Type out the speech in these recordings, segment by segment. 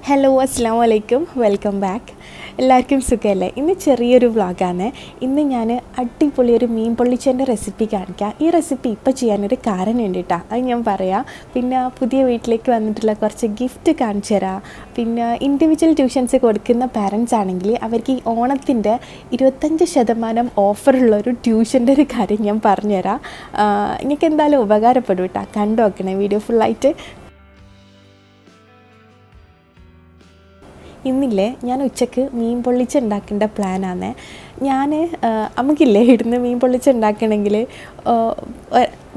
Hello അസ്സാം വലൈക്കും welcome back. എല്ലാവർക്കും സുഖമല്ലേ? ഇന്ന് ചെറിയൊരു വ്ളോഗാണ്. ഇന്ന് ഞാൻ അടിപൊളി ഒരു മീൻ പൊള്ളിച്ചതിൻ്റെ റെസിപ്പി കാണിക്കാം. ഈ റെസിപ്പി ഇപ്പോൾ ചെയ്യാനൊരു കാരണം ഉണ്ട് കേട്ടോ, അത് ഞാൻ പറയാം. പിന്നെ പുതിയ വീട്ടിലേക്ക് വന്നിട്ടുള്ള കുറച്ച് ഗിഫ്റ്റ് കാണിച്ചു തരാം. പിന്നെ ഇൻഡിവിജ്വൽ ട്യൂഷൻസ് കൊടുക്കുന്ന പാരൻസ് ആണെങ്കിൽ അവർക്ക് ഈ ഓണത്തിൻ്റെ 25% ഓഫറുള്ളൊരു ട്യൂഷൻ്റെ ഒരു കാര്യം ഞാൻ പറഞ്ഞുതരാം. എനിക്ക് എന്തായാലും ഉപകാരപ്പെടും കേട്ടോ, കണ്ടു നോക്കണേ വീഡിയോ ഫുള്ളായിട്ട്. ഇന്നില്ലേ ഞാൻ ഉച്ചക്ക് മീൻ പൊള്ളിച്ച് ഉണ്ടാക്കേണ്ട പ്ലാനാണ്. നമുക്കില്ലേ ഇടുന്ന് മീൻ പൊള്ളിച്ച് ഉണ്ടാക്കണമെങ്കിൽ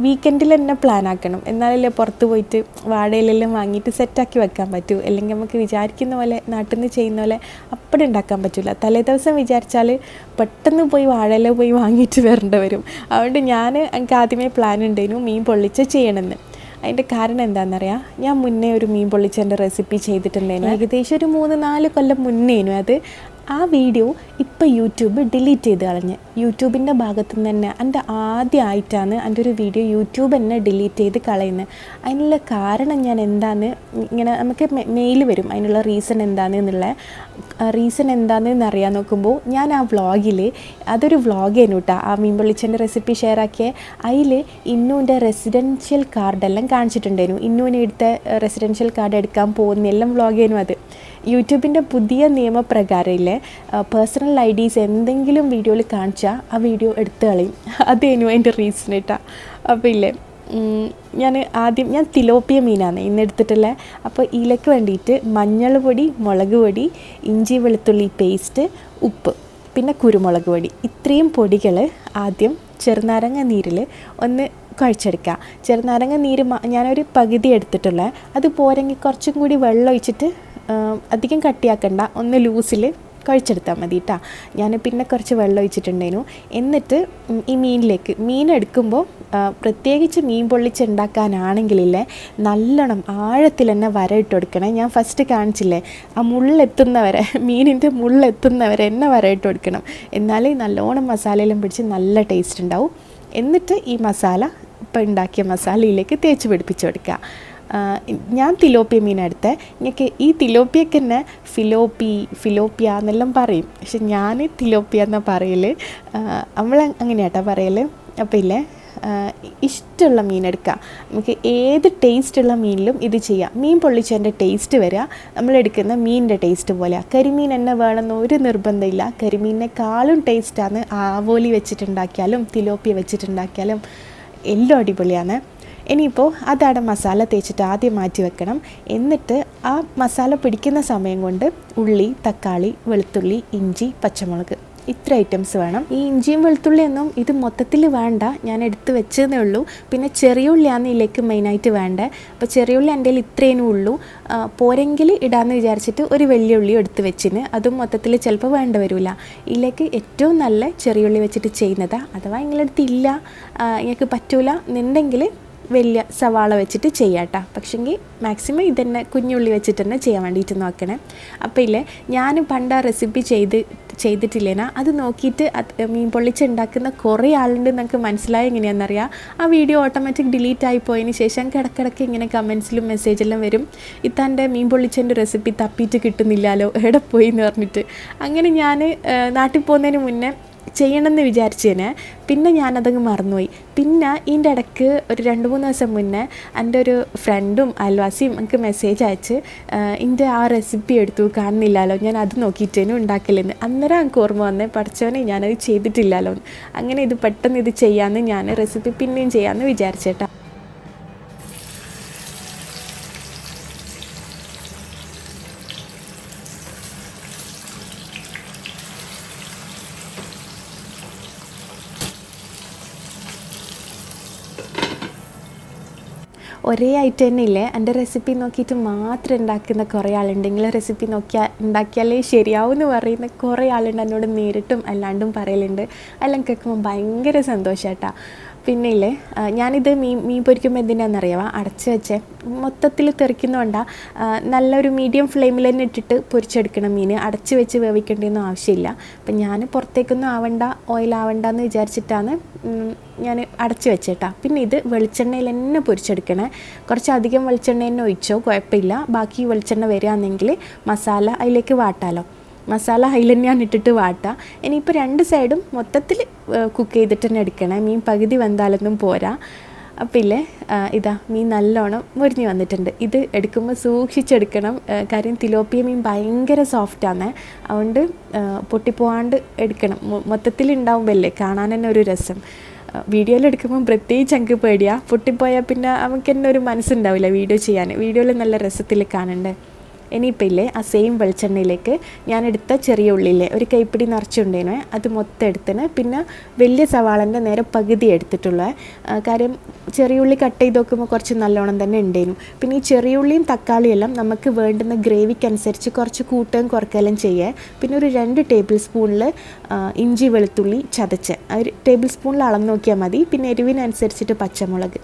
വീക്കെൻഡിൽ തന്നെ പ്ലാൻ ആക്കണം, എന്നാലല്ലേ പുറത്ത് പോയിട്ട് വാഴയിലെല്ലാം വാങ്ങിയിട്ട് സെറ്റാക്കി വെക്കാൻ പറ്റൂ. അല്ലെങ്കിൽ നമുക്ക് വിചാരിക്കുന്ന പോലെ നാട്ടിൽ നിന്ന് ചെയ്യുന്ന പോലെ അപ്പടി ഉണ്ടാക്കാൻ പറ്റില്ല. തലേ ദിവസം വിചാരിച്ചാൽ പെട്ടെന്ന് പോയി വാഴയില പോയി വാങ്ങിയിട്ട് വരേണ്ടി വരും. അതുകൊണ്ട് എനിക്ക് ആദ്യമേ പ്ലാൻ ഉണ്ടായിരുന്നു മീൻ പൊള്ളിച്ച് ചെയ്യണമെന്ന്. അതിൻ്റെ കാരണം എന്താണെന്നറിയാം, ഞാൻ മുന്നേ ഒരു മീൻ പൊള്ളിച്ചതിൻ്റെ റെസിപ്പി ചെയ്തിട്ടുണ്ടായിരുന്നു. ഏകദേശം ഒരു 3-4 കൊല്ലം മുന്നേനു അത്. ആ വീഡിയോ ഇപ്പോൾ യൂട്യൂബ് ഡിലീറ്റ് ചെയ്ത് കളഞ്ഞ്. യൂട്യൂബിൻ്റെ ഭാഗത്തു നിന്ന് തന്നെ എൻ്റെ ആദ്യമായിട്ടാണ് എൻ്റെ ഒരു വീഡിയോ യൂട്യൂബ് തന്നെ ഡിലീറ്റ് ചെയ്ത് കളയുന്നത്. അതിനുള്ള കാരണം ഞാൻ എന്താണെന്ന് ഇങ്ങനെ നമുക്ക് മെയിൽ വരും, അതിനുള്ള റീസൺ എന്താണെന്ന് അറിയാൻ നോക്കുമ്പോൾ ഞാൻ ആ വ്ളോഗിൽ അതൊരു വ്ളോഗേനു കേട്ടോ, ആ മീൻ പൊള്ളിച്ചതിൻ്റെ റെസിപ്പി ഷെയർ ആക്കിയ അതിൽ ഇന്നുവിൻ്റെ റെസിഡൻഷ്യൽ കാർഡെല്ലാം കാണിച്ചിട്ടുണ്ടായിരുന്നു. ഇന്നുവിനെ എടുത്ത റെസിഡൻഷ്യൽ കാർഡ് എടുക്കാൻ പോകുന്ന എല്ലാം വ്ളോഗേനു അത്. യൂട്യൂബിൻ്റെ പുതിയ നിയമപ്രകാരം ഇല്ലേ, പേഴ്സണൽ IDs എന്തെങ്കിലും വീഡിയോയിൽ കാണിച്ചാൽ ആ വീഡിയോ എടുത്തു കളയും. അതേനു അതിൻ്റെ റീസൺ കേട്ടോ. അപ്പോൾ ഇല്ലേ ഞാൻ തിലോപ്പിയ മീനാണ് ഇന്ന് എടുത്തിട്ടുള്ളത്. അപ്പോൾ ഇതിലേക്ക് വേണ്ടിയിട്ട് മഞ്ഞൾ പൊടി, മുളക് പൊടി, ഇഞ്ചി വെളുത്തുള്ളി പേസ്റ്റ്, ഉപ്പ്, പിന്നെ കുരുമുളക് പൊടി, ഇത്രയും പൊടികൾ ആദ്യം ചെറുനാരങ്ങ നീരിൽ ഒന്ന് കുഴച്ചെടുക്കുക. ചെറുനാരങ്ങ നീര് ഞാനൊരു പകുതി എടുത്തിട്ടുള്ളത്. അത് പോരെങ്കിൽ കുറച്ചും കൂടി വെള്ളം ഒഴിച്ചിട്ട് അധികം കട്ടിയാക്കണ്ട, ഒന്ന് ലൂസിൽ കുഴച്ചെടുത്താൽ മതി കേട്ടോ. ഞാൻ പിന്നെ കുറച്ച് വെള്ളം ഒഴിച്ചിട്ടുണ്ടായിരുന്നു. എന്നിട്ട് ഈ മീൻ എടുക്കുമ്പോൾ പ്രത്യേകിച്ച് മീൻ പൊള്ളിച്ചുണ്ടാക്കാനാണെങ്കിലില്ലേ നല്ലോണം ആഴത്തിൽ തന്നെ വര ഇട്ട് കൊടുക്കണം. ഞാൻ ഫസ്റ്റ് കാണിച്ചില്ലേ, ആ മുള്ളെത്തുന്നവരെ, മീനിൻ്റെ മുള്ളെത്തുന്നവരെ എന്നെ വര ഇട്ട് കൊടുക്കണം. എന്നാലേ നല്ലോണം മസാലയെല്ലാം പിടിച്ച് നല്ല ടേസ്റ്റ് ഉണ്ടാവും. എന്നിട്ട് ഈ ഇപ്പോൾ ഉണ്ടാക്കിയ മസാലയിലേക്ക് തേച്ച് പിടിപ്പിച്ച് കൊടുക്കുക. ഞാൻ തിലോപ്പിയ മീനെടുത്തത്. എനിക്ക് ഈ തിലോപ്പിയക്ക് തന്നെ ഫിലോപ്പിയ എന്നെല്ലാം പറയും, പക്ഷെ ഞാൻ തിലോപ്പിയ എന്നാണ് പറയൽ. അങ്ങനെയാട്ടോ പറയൽ. അപ്പോൾ ഇല്ലേ ഇഷ്ടമുള്ള മീനെടുക്കുക. നമുക്ക് ഏത് ടേസ്റ്റുള്ള മീനിലും ഇത് ചെയ്യാം. മീൻ പൊള്ളിച്ചതിൻ്റെ ടേസ്റ്റ് വരിക നമ്മളെടുക്കുന്ന മീനിൻ്റെ ടേസ്റ്റ് പോലെ. കരിമീൻ തന്നെ വേണമെന്ന് ഒരു നിർബന്ധമില്ല. കരിമീനിനെക്കാളും ടേസ്റ്റാണ് ആവോലി വെച്ചിട്ടുണ്ടാക്കിയാലും തിലോപ്പിയ വെച്ചിട്ടുണ്ടാക്കിയാലും എല്ലാം അടിപൊളിയാണ്. ഇനിയിപ്പോൾ അതവിടെ മസാല തേച്ചിട്ട് ആദ്യം മാറ്റി വെക്കണം. എന്നിട്ട് ആ മസാല പിടിക്കുന്ന സമയം കൊണ്ട് ഉള്ളി, തക്കാളി, വെളുത്തുള്ളി, ഇഞ്ചി, പച്ചമുളക്, ഇത്ര ഐറ്റംസ് വേണം. ഈ ഇഞ്ചിയും വെളുത്തുള്ളിയൊന്നും ഇത് മൊത്തത്തിൽ വേണ്ട, ഞാൻ എടുത്ത് വെച്ചതേ ഉള്ളൂ. പിന്നെ ചെറിയ ഉള്ളിയാണ് ഇതിലേക്ക് മെയിനായിട്ട് വേണ്ടത്. അപ്പോൾ ചെറിയ ഉള്ളി എൻ്റെ കയ്യിൽ ഇത്രേനേ ഉള്ളൂ. പോരെങ്കിൽ ഇടാമെന്ന് വിചാരിച്ചിട്ട് ഒരു വലിയ ഉള്ളി എടുത്ത് വെച്ചിന്, അതും മൊത്തത്തിൽ ചിലപ്പോൾ വേണ്ട വരില്ല. ഇതിലേക്ക് ഏറ്റവും നല്ല ചെറിയ ഉള്ളി വെച്ചിട്ട് ചെയ്യുന്നതാണ്. അഥവാ നിങ്ങളടുത്ത് ഇല്ല, നിങ്ങൾക്ക് പറ്റൂല എന്നുണ്ടെങ്കിൽ വലിയ സവാള വെച്ചിട്ട് ചെയ്യാട്ടോ. പക്ഷെങ്കിൽ മാക്സിമം ഇതന്നെ കുഞ്ഞുള്ളി വെച്ചിട്ട് തന്നെ ചെയ്യാൻ വേണ്ടിയിട്ട് നോക്കണേ. അപ്പോൾ ഇല്ലേ ഞാൻ പണ്ട് ആ റെസിപ്പി ചെയ്തിട്ടില്ലേനാ, അത് നോക്കിയിട്ട് മീൻ പൊള്ളിച്ചുണ്ടാക്കുന്ന കുറേ ആളുണ്ട്. നമുക്ക് മനസ്സിലായി എങ്ങനെയാണെന്നറിയാം. ആ വീഡിയോ ഓട്ടോമാറ്റിക് ഡിലീറ്റ് ആയി പോയതിന് ശേഷം കിടക്കിടക്ക് ഇങ്ങനെ കമൻസിലും മെസ്സേജെല്ലാം വരും, ഇത്താൻ്റെ മീൻ പൊള്ളിച്ചതിൻ്റെ റെസിപ്പി തപ്പിയിട്ട് കിട്ടുന്നില്ലല്ലോ, എവിടെ പോയി എന്ന് പറഞ്ഞിട്ട്. അങ്ങനെ ഞാൻ നാട്ടിൽ പോകുന്നതിന് മുന്നേ ചെയ്യണമെന്ന് വിചാരിച്ചതിന് പിന്നെ ഞാനതങ്ങ് മറന്നുപോയി. പിന്നെ ഇതിൻ്റെ ഇടയ്ക്ക് ഒരു 2-3 ദിവസം മുന്നേ എൻ്റെ ഒരു ഫ്രണ്ടും അയൽവാസിയും എനിക്ക് മെസ്സേജ് അയച്ച് എൻ്റെ ആ റെസിപ്പി എടുത്തു കാണുന്നില്ലല്ലോ, ഞാൻ അത് നോക്കിയിട്ടേനും ഉണ്ടാക്കലെന്ന്. അന്നേരം എനിക്ക് ഓർമ്മ വന്നേ, പഠിച്ചവനെ ഞാനത് ചെയ്തിട്ടില്ലല്ലോ. അങ്ങനെ ഇത് പെട്ടെന്ന് ഇത് ചെയ്യാമെന്ന് ഞാൻ റെസിപ്പി പിന്നെയും ചെയ്യാമെന്ന് വിചാരിച്ചേട്ടാ. ഒരേ ഐറ്റം തന്നെ ഇല്ലേ, എൻ്റെ റെസിപ്പി നോക്കിയിട്ട് മാത്രം ഉണ്ടാക്കുന്ന കുറേ ആളുണ്ടെങ്കിൽ റെസിപ്പി ഉണ്ടാക്കിയാലേ ശരിയാവും എന്ന് പറയുന്ന കുറേ ആളുണ്ട്. എന്നോട് നേരിട്ടും അല്ലാണ്ടും പറയലുണ്ട്. എല്ലാം കേൾക്കുമ്പോൾ ഭയങ്കര സന്തോഷം കേട്ടോ. പിന്നെ ഇല്ലേ ഞാനിത് മീൻ പൊരിക്കുമ്പോൾ എന്തിനാണെന്നറിയാമോ അടച്ച് വെച്ചേ മൊത്തത്തിൽ തെറിക്കുന്നതുകൊണ്ടാണ്. നല്ലൊരു മീഡിയം ഫ്ലെയിമിൽ തന്നെ ഇട്ടിട്ട് പൊരിച്ചെടുക്കണം മീൻ, അടച്ച് വെച്ച് വേവിക്കേണ്ടതൊന്നും ആവശ്യമില്ല. അപ്പം ഞാൻ പുറത്തേക്കൊന്നും ആവണ്ട, ഓയിലാവണ്ടെന്ന് വിചാരിച്ചിട്ടാണ് ഞാൻ അടച്ച് വെച്ചേട്ടാ. പിന്നെ ഇത് വെളിച്ചെണ്ണയിൽ തന്നെ പൊരിച്ചെടുക്കണേ. കുറച്ചധികം വെളിച്ചെണ്ണ തന്നെ ഒഴിച്ചോ കുഴപ്പമില്ല. ബാക്കി വെളിച്ചെണ്ണ വരികയാണെങ്കിൽ മസാല അതിലേക്ക് വാട്ടാലോ. മസാല അതിൽ തന്നെയാണ് ഇട്ടിട്ട് വാട്ടുക. ഇനിയിപ്പോൾ രണ്ട് സൈഡും മൊത്തത്തിൽ കുക്ക് ചെയ്തിട്ട് തന്നെ എടുക്കണേ. മീൻ പകുതി വെന്താലൊന്നും പോരാ. അപ്പം ഇല്ലേ ഇതാ മീൻ നല്ലോണം മുരിഞ്ഞ് വന്നിട്ടുണ്ട്. ഇത് എടുക്കുമ്പോൾ സൂക്ഷിച്ചെടുക്കണം, കാര്യം തിലോപ്പിയ മീൻ ഭയങ്കര സോഫ്റ്റാണ്. അതുകൊണ്ട് പൊട്ടിപ്പോവാണ്ട് എടുക്കണം. മൊത്തത്തിൽ ഉണ്ടാവുമ്പല്ലേ കാണാൻ തന്നെ ഒരു രസം. വീഡിയോയിൽ എടുക്കുമ്പോൾ പ്രത്യേകിച്ച് എനിക്ക് പേടിയാണ്, പൊട്ടിപ്പോയാൽ പിന്നെ നമുക്ക് തന്നെ ഒരു മനസ്സുണ്ടാവില്ല വീഡിയോ ചെയ്യാൻ. വീഡിയോയിൽ നല്ല രസത്തിൽ കാണണ്ടേ. ഇനിയിപ്പോൾ ഇല്ലേ ആ സെയിം വെളിച്ചെണ്ണയിലേക്ക് ഞാൻ എടുത്ത ചെറിയ ഉള്ളിയില്ലേ ഒരു കൈപ്പിടി നിറച്ചുണ്ടേനേ, അത് മൊത്തം എടുത്തിന്. പിന്നെ വലിയ സവാളൻ്റെ നേരെ പകുതി എടുത്തിട്ടുള്ള, കാര്യം ചെറിയ ഉള്ളി കട്ട് ചെയ്ത് നോക്കുമ്പോൾ കുറച്ച് നല്ലോണം തന്നെ ഉണ്ടേനു. പിന്നെ ഈ ചെറിയ ഉള്ളിയും തക്കാളിയെല്ലാം നമുക്ക് വേണ്ടുന്ന ഗ്രേവിക്കനുസരിച്ച് കുറച്ച് കൂട്ടുകയും കുറയ്ക്കുകയെല്ലാം ചെയ്യേ. പിന്നെ ഒരു 2 ടേബിൾ സ്പൂണിൽ ഇഞ്ചി വെളുത്തുള്ളി ചതച്ച്, ഒരു ടേബിൾ സ്പൂണിൽ അളന്ന് നോക്കിയാൽ മതി. പിന്നെ എരിവിനനുസരിച്ചിട്ട് പച്ചമുളക്,